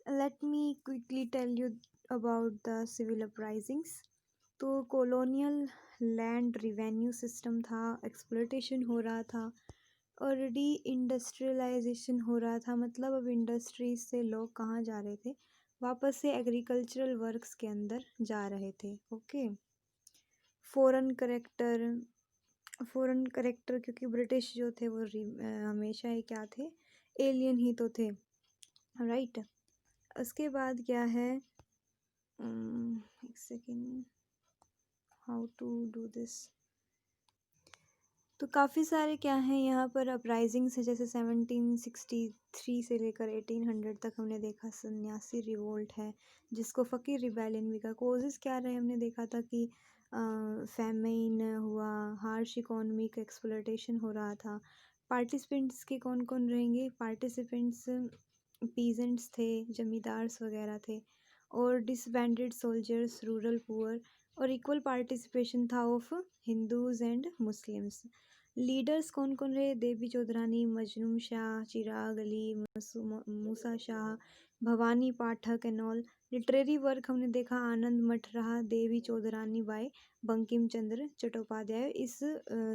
Let me quickly tell you about the civil uprisings. तो colonial land revenue system था, exploitation हो रहा था और डी इंडस्ट्रियलाइजेशन हो रहा था। मतलब अब इंडस्ट्रीज से लोग कहाँ जा रहे थे, वापस से एग्रीकल्चरल वर्क्स के अंदर जा रहे थे। Okay. Foreign character, foreign character क्योंकि ब्रिटिश जो थे वो हमेशा ही क्या थे, एलियन ही तो थे, राइट। उसके बाद क्या है, एक second, how to do this. तो काफ़ी सारे क्या हैं यहाँ पर अपराइजिंग्स है, जैसे 1763 से लेकर 1800 तक हमने देखा सन्यासी रिवोल्ट है, जिसको फ़कीर रिबेलियन भी का। कोजेस क्या रहे, हमने देखा था कि फैमिन हुआ, हार्श इकोनॉमिक एक्सप्लोइटेशन हो रहा था। पार्टिसिपेंट्स के कौन कौन रहेंगे, पार्टिसिपेंट्स पीजेंट्स थे, जमींदार्स वगैरह थे, और डिसबैंडेड सोल्जर्स, रूरल पुअर, और इक्वल पार्टिसिपेशन था of Hindus and Muslims. Leaders कौन कौन रहे, Devi Chaudhurani, Majnu Shah, Chirag Ali, Musa Shah, Bhawani Pathak and all. Literary work हमने देखा आनंद मठ रहा, देवी चौधरानी बाय बंकिम चंद्र चट्टोपाध्याय इस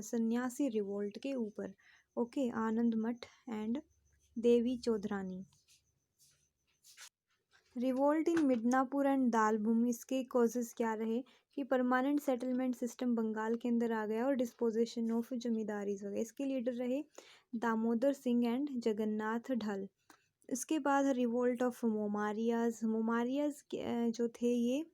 सन्यासी रिवोल्ट के ऊपर। Okay, Anand Math and Devi Chaudhurani. Revolt in Midnapore and Dalbhum, इसके कॉजेज क्या रहे कि परमानेंट सेटलमेंट सिस्टम बंगाल के अंदर आ गया और डिस्पोजिशन ऑफ जमींदारीज वगैरह। इसके लीडर रहे दामोदर सिंह एंड जगन्नाथ ढल। इसके बाद रिवोल्ट ऑफ मोमारियाज। मोमारियाज जो थे ये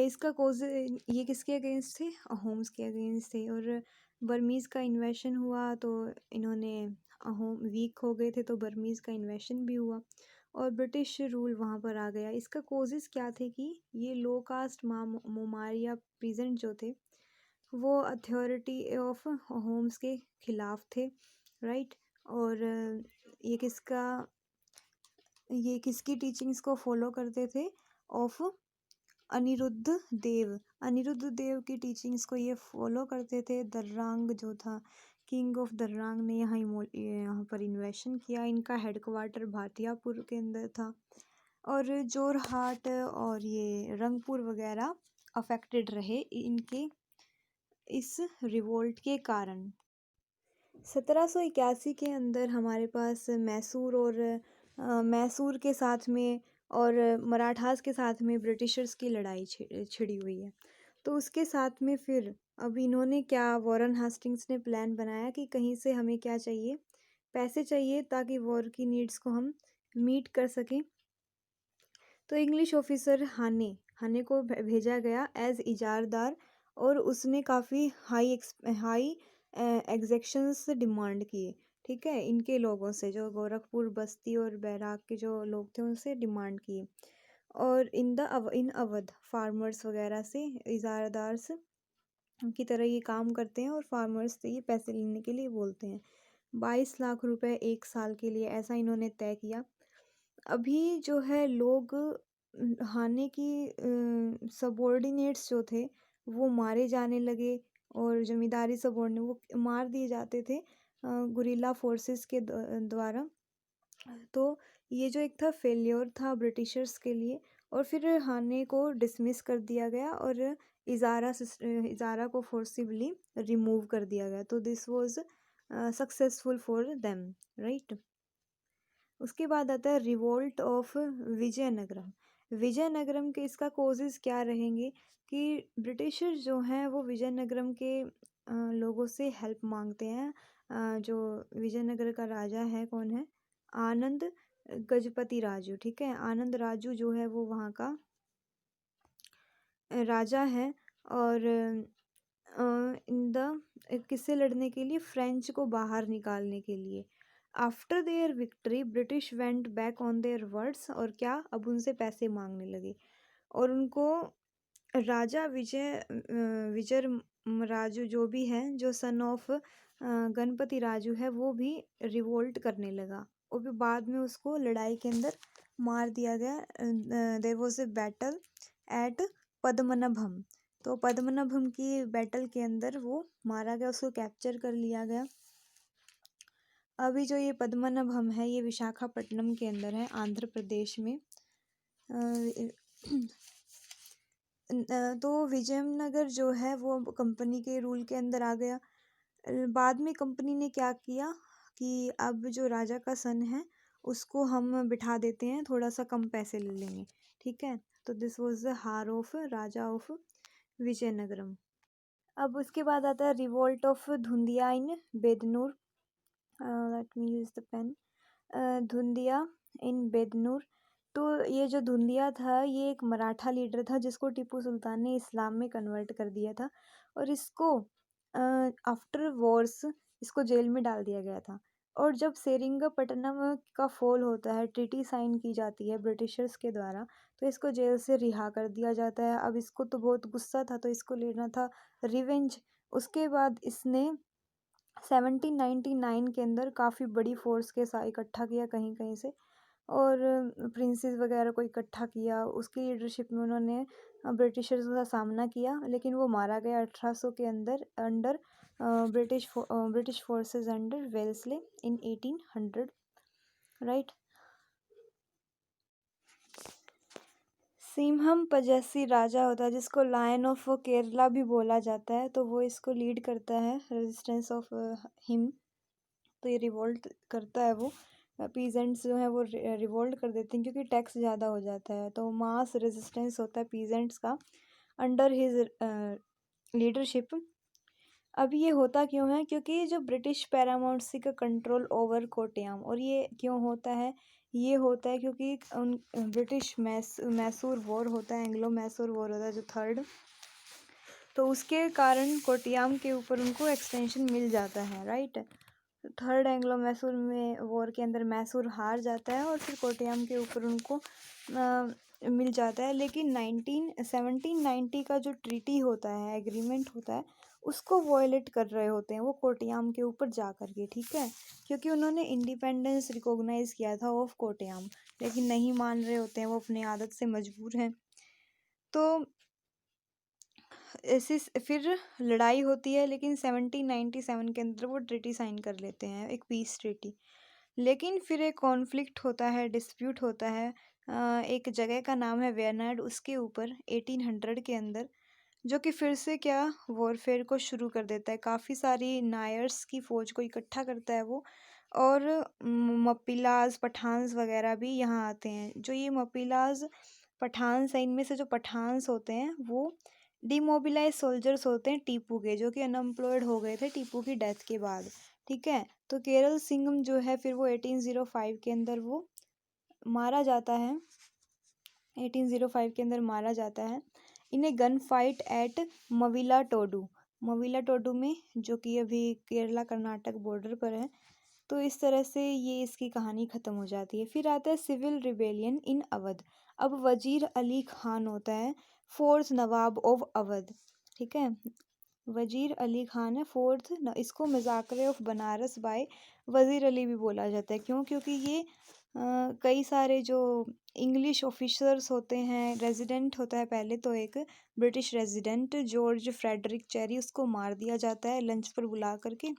इसका कोज ये किसके अगेंस्ट थे, अहोम्स के अगेंस्ट थे। और बर्मीज़ का इन्वेशन हुआ तो इन्होंने, अहोम वीक हो गए थे तो बर्मीज़ का इन्वेशन भी हुआ और ब्रिटिश रूल वहाँ पर आ गया। इसका कोजेस क्या थे कि ये लो कास्ट मोमारिया पीजेंट जो थे वो अथॉरिटी ऑफ होम्स के खिलाफ थे, राइट। और ये किसकी टीचिंग्स को फॉलो करते थे, ऑफ अनिरुद्ध देव। अनिरुद्ध देव की टीचिंग्स को ये फॉलो करते थे। दर्रांग जो था, किंग ऑफ दर्रांग ने यहाँ पर इन्वेशन किया। इनका हेडक्वार्टर भाटियापुर के अंदर था और जोरहाट और ये रंगपुर वगैरह अफेक्टेड रहे इनके इस रिवोल्ट के कारण। 1781 के अंदर हमारे पास मैसूर और मैसूर के साथ में और मराठास के साथ में ब्रिटिशर्स की लड़ाई छिड़ी हुई है। तो उसके साथ में फिर अब इन्होंने क्या, वॉरेन हास्टिंग्स ने प्लान बनाया कि कहीं से हमें क्या चाहिए, पैसे चाहिए ताकि वॉर की नीड्स को हम मीट कर सकें। तो इंग्लिश ऑफिसर हाने को भेजा गया एज इजारदार और उसने काफ़ी हाई एग्जेक्शंस डिमांड किए, ठीक है, इनके लोगों से, जो गोरखपुर बस्ती और बैराक के जो लोग थे उनसे डिमांड किए। और इन अवध फार्मर्स वगैरह से इजारदार्स की तरह ये काम करते हैं और फार्मर्स से ये पैसे लेने के लिए बोलते हैं। 22 लाख रुपए 1 साल के लिए, ऐसा इन्होंने तय किया। अभी जो है लोग हाने की सबॉर्डिनेट्स जो थे वो मारे जाने लगे और जमींदारी सबॉर्डिनेट वो मार दिए जाते थे गुरिल्ला फोर्सेस के द्वारा। तो ये जो एक था फेल्योर था ब्रिटिशर्स के लिए, और फिर हाने को डिसमिस कर दिया गया और इजारा को फोर्सिबली रिमूव कर दिया गया। तो this was successful for them, right. उसके बाद आता है रिवोल्ट ऑफ विजयनगरम। विजयनगरम के इसका कोजेस क्या रहेंगे कि ब्रिटिशर्स जो हैं वो विजयनगरम के लोगों से हेल्प मांगते हैं। जो विजयनगर का राजा है कौन है, आनंद गजपति राजू, ठीक है। आनंद राजू जो है वो वहाँ का राजा है और इन द किससे लड़ने के लिए, फ्रेंच को बाहर निकालने के लिए। After their victory British went back on their words, और क्या, अब उनसे पैसे मांगने लगे और उनको राजा विजय राजू जो भी है, जो सन ऑफ गणपति राजू है, वो भी रिवोल्ट करने लगा और फिर बाद में उसको लड़ाई के अंदर मार दिया गया। There was a battle at Padmanabham. तो पद्मनाभम की बैटल के अंदर वो मारा गया, उसको कैप्चर कर लिया गया। अभी जो ये पद्मनाभम है ये विशाखापट्टनम के अंदर है, आंध्र प्रदेश में। तो विजयनगर जो है वो कंपनी के रूल के अंदर आ गया। बाद में कंपनी ने क्या किया कि अब जो राजा का सन है उसको हम बिठा देते हैं, थोड़ा सा कम पैसे ले लेंगे, ठीक है। तो दिस वाज द हार ऑफ राजा ऑफ विजयनगरम। अब उसके बाद आता है revolt of Dhundia in Bednur. Let me use the pen. Dhundia in Bednur. तो ये जो धुंधिया था ये एक मराठा लीडर था जिसको टीपू सुल्तान ने इस्लाम में कन्वर्ट कर दिया था, और इसको आफ्टर वॉर्स इसको जेल में डाल दिया गया था। और जब सेरिंगपट्टनम का फॉल होता है, ट्रीटी साइन की जाती है ब्रिटिशर्स के द्वारा, तो इसको जेल से रिहा कर दिया जाता है। अब इसको तो बहुत गुस्सा था, तो इसको लेना था रिवेंज। उसके बाद इसने 1799 के अंदर काफ़ी बड़ी फोर्स के साथ इकट्ठा किया कहीं कहीं से, और प्रिंसेस वगैरह को इकट्ठा किया। उसकी लीडरशिप में उन्होंने ब्रिटिशर्स का सामना किया, लेकिन वो मारा गया 1800 के अंदर under British forces under Wellesley in 1800, right. सिंहम पजस्सी राजा होता है जिसको लायन ऑफ केरला भी बोला जाता है, तो वो इसको लीड करता है, रेजिस्टेंस ऑफ हिम। तो ये रिवोल्ट करता है, वो पीजेंट्स जो है वो रिवोल्ट कर देते हैं क्योंकि टैक्स ज़्यादा हो जाता है, तो मास रेजिस्टेंस होता है पीजेंट्स का अंडर हिज लीडरशिप। अब ये होता क्यों है, क्योंकि जो ब्रिटिश पैरामाउंटसी का कंट्रोल ओवर कोट्याम, और ये क्यों होता है, ये होता है क्योंकि उन ब्रिटिश मैसूर वॉर होता है, एंग्लो मैसूर वॉर होता है जो थर्ड, तो उसके कारण कोट्याम के ऊपर उनको एक्सटेंशन मिल जाता है, राइट। थर्ड एंग्लो मैसूर में वॉर के अंदर मैसूर हार जाता है और फिर कोट्याम के ऊपर उनको मिल जाता है। लेकिन 1790 का जो ट्रीटी होता है, एग्रीमेंट होता है, उसको वॉयलेट कर रहे होते हैं वो कोट्याम के ऊपर जा कर के, ठीक है, क्योंकि उन्होंने इंडिपेंडेंस रिकॉग्नाइज किया था ऑफ कोट्याम, लेकिन नहीं मान रहे होते हैं, वो अपनी आदत से मजबूर हैं। तो ऐसी फिर लड़ाई होती है, लेकिन 1797 के अंदर वो ट्रीटी साइन कर लेते हैं, एक पीस ट्रीटी। लेकिन फिर एक कॉन्फ्लिक्ट होता है, डिस्प्यूट होता है एक जगह का नाम है वेयनाड, उसके ऊपर 1800 के अंदर, जो कि फिर से क्या वॉरफेयर को शुरू कर देता है। काफ़ी सारी नायर्स की फ़ौज को इकट्ठा करता है वो, और मप्पिलाज पठान्स वगैरह भी यहाँ आते हैं। जो ये मप्पिलाज पठान्स हैं, इनमें से जो पठान्स होते हैं वो डिमोबिलाइज सोल्जर्स होते हैं टीपू के, जो कि अनएम्प्लॉयड हो गए थे टीपू की डेथ के बाद, ठीक है। तो केरल सिंघम जो है फिर वो 1805 के अंदर वो मारा जाता है, 1805 के अंदर मारा जाता है। इन्हें गन फाइट एट मविला टोडू में, जो कि अभी केरला कर्नाटक बॉर्डर पर है। तो इस तरह से ये इसकी कहानी ख़त्म हो जाती है। फिर आता है सिविल रिबेलियन इन अवध। अब वजीर अली खान होता है फोर्थ नवाब ऑफ अवध, ठीक है। वजीर अली खान है फोर्थ, इसको मजाकरे ऑफ बनारस बाय वजीर अली भी बोला जाता है। क्यों? क्योंकि ये कई सारे जो इंग्लिश ऑफिसर्स होते हैं, रेजिडेंट होता है पहले तो एक British resident George Frederick Cherry, उसको मार दिया जाता है लंच पर बुला करके।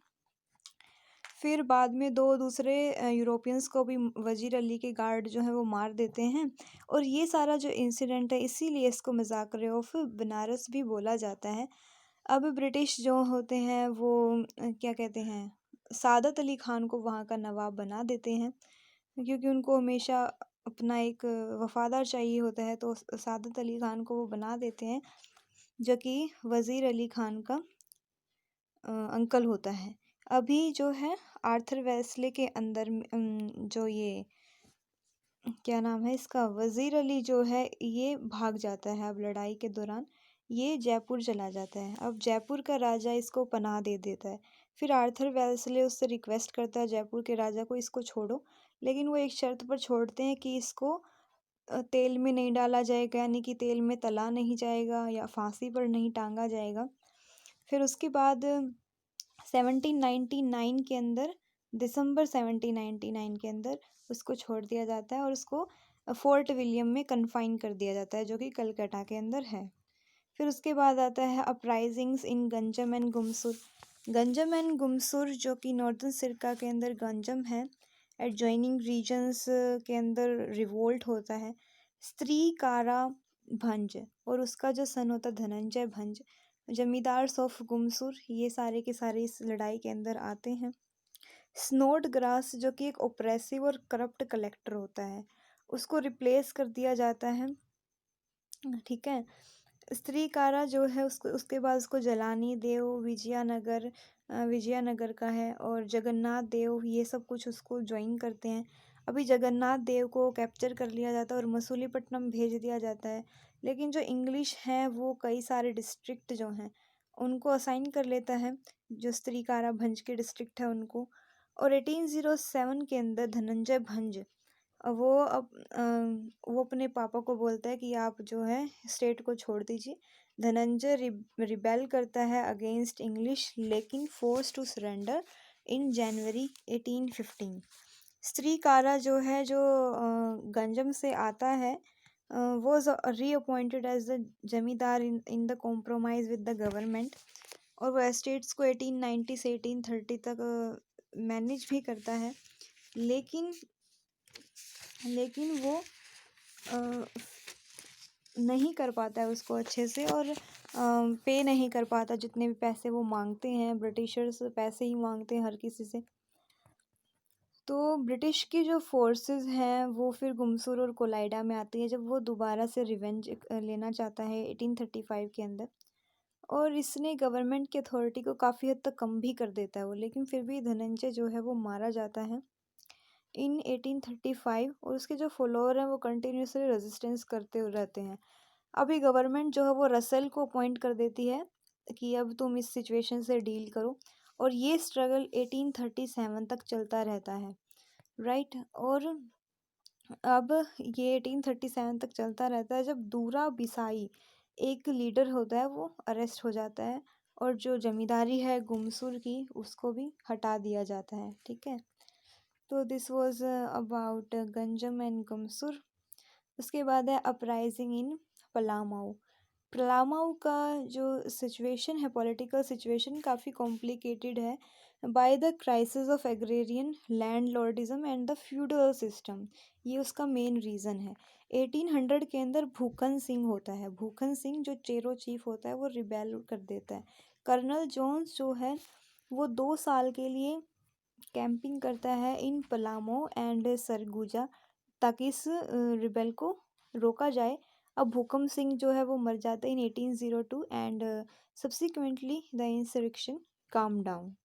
फिर बाद में दो दूसरे यूरोपियंस को भी वजीर अली के गार्ड जो है वो मार देते हैं। और ये सारा जो इंसिडेंट है, इसीलिए इसको मजाकरे ऑफ बनारस भी बोला जाता है। अब ब्रिटिश जो होते हैं वो क्या कहते हैं, सादत अली खान को वहाँ का नवाब बना देते हैं, क्योंकि उनको हमेशा अपना एक वफादार चाहिए होता है, तो सादत अली खान को वो बना देते हैं, जो कि वज़ीर अली खान का अंकल होता है। अभी जो है आर्थर वेस्ले के अंदर जो ये क्या नाम है इसका, वज़ीर अली जो है ये भाग जाता है। अब लड़ाई के दौरान ये जयपुर चला जाता है। अब जयपुर का राजा इसको पनाह दे देता है। फिर आर्थर वेल्सले उससे रिक्वेस्ट करता है जयपुर के राजा को, इसको छोड़ो, लेकिन वो एक शर्त पर छोड़ते हैं कि इसको तेल में नहीं डाला जाएगा, यानी कि तेल में तला नहीं जाएगा या फांसी पर नहीं टांगा जाएगा। फिर उसके बाद 1799 के अंदर, दिसंबर 1799 के अंदर उसको छोड़ दिया जाता है और उसको फोर्ट विलियम में कन्फाइन कर दिया जाता है, जो कि कलकत्ता के अंदर है। फिर उसके बाद आता है uprisings in Ganjam and Gumsur. Ganjam and Gumsur जो कि नॉर्दर्न सिरका के अंदर गंजम है, एडजॉइनिंग रीजन्स के अंदर रिवोल्ट होता है। स्त्रीकारा भंज और उसका जो सन होता है धनंजय भंज, जमींदार्स ऑफ गुमसुर, ये सारे के सारे इस लड़ाई के अंदर आते हैं। स्नोड ग्रास जो कि एक ओप्रेसिव और करप्ट कलेक्टर होता है, उसको रिप्लेस कर दिया जाता है। ठीक है। स्त्रीकारा जो है उसको उसके बाद उसको जलानी देव विजयनगर का है, और जगन्नाथ देव ये सब कुछ उसको ज्वाइन करते हैं। अभी जगन्नाथ देव को कैप्चर कर लिया जाता है और मसूलीपट्टनम भेज दिया जाता है, लेकिन जो इंग्लिश हैं वो कई सारे डिस्ट्रिक्ट जो हैं उनको असाइन कर लेता है, जो स्त्रीकारा भंज के डिस्ट्रिक्ट है उनको। और 1807 के अंदर धनंजय भंज वो अपने पापा को बोलता है कि आप जो है स्टेट को छोड़ दीजिए। धनंजय रिबेल करता है अगेंस्ट इंग्लिश, लेकिन फोर्स टू सरेंडर इन जनवरी 1815। स्त्रीकारा जो है जो गंजम से आता है, वो रीअपॉइंटेड एज द जमींदार in the compromise with the government, और वो एस्टेट्स को 1890 से 1830 तक मैनेज भी करता है, लेकिन वो नहीं कर पाता है उसको अच्छे से, और पे नहीं कर पाता जितने भी पैसे वो मांगते हैं। ब्रिटिशर्स पैसे ही मांगते हैं हर किसी से। तो ब्रिटिश की जो फोर्सेस हैं वो फिर गुमसुर और कोलाइडा में आती है, जब वो दोबारा से रिवेंज लेना चाहता है 1835 के अंदर, और इसने गवर्नमेंट की अथॉरिटी को काफ़ी हद तक कम भी कर देता है वो, लेकिन फिर भी धनंजय जो है वो मारा जाता है इन 1835, और उसके जो फॉलोअर हैं वो कंटिन्यूसली रेजिस्टेंस करते रहते हैं। अभी गवर्नमेंट जो है वो रसेल को अपॉइंट कर देती है कि अब तुम इस सिचुएशन से डील करो, और ये स्ट्रगल 1837 तक चलता रहता है, राइट। और अब ये 1837 तक चलता रहता है, जब दूरा बिसाई एक लीडर होता है वो अरेस्ट हो जाता है, और जो जमींदारी है गुमसुर की उसको भी हटा दिया जाता है। ठीक है, तो this was about Ganjam and Gumsur. उसके बाद है अपराइजिंग इन पलामऊ। पलामऊ का जो सिचुएशन है, पॉलिटिकल सिचुएशन काफ़ी कॉम्प्लिकेटेड है, by the crisis of agrarian landlordism and the feudal system, ये उसका मेन रीज़न है। 1800 के अंदर भूखन सिंह होता है, भूखन सिंह जो चेरो चीफ होता है वो रिबेल कर देता है। कर्नल जोन्स जो है वो 2 साल के लिए कैंपिंग करता है इन पलामो एंड सरगुजा, ताकि इस रिबेल को रोका जाए। अब भूकम सिंह जो है वो मर जाते हैं इन 1802, and subsequently the insurrection calm down.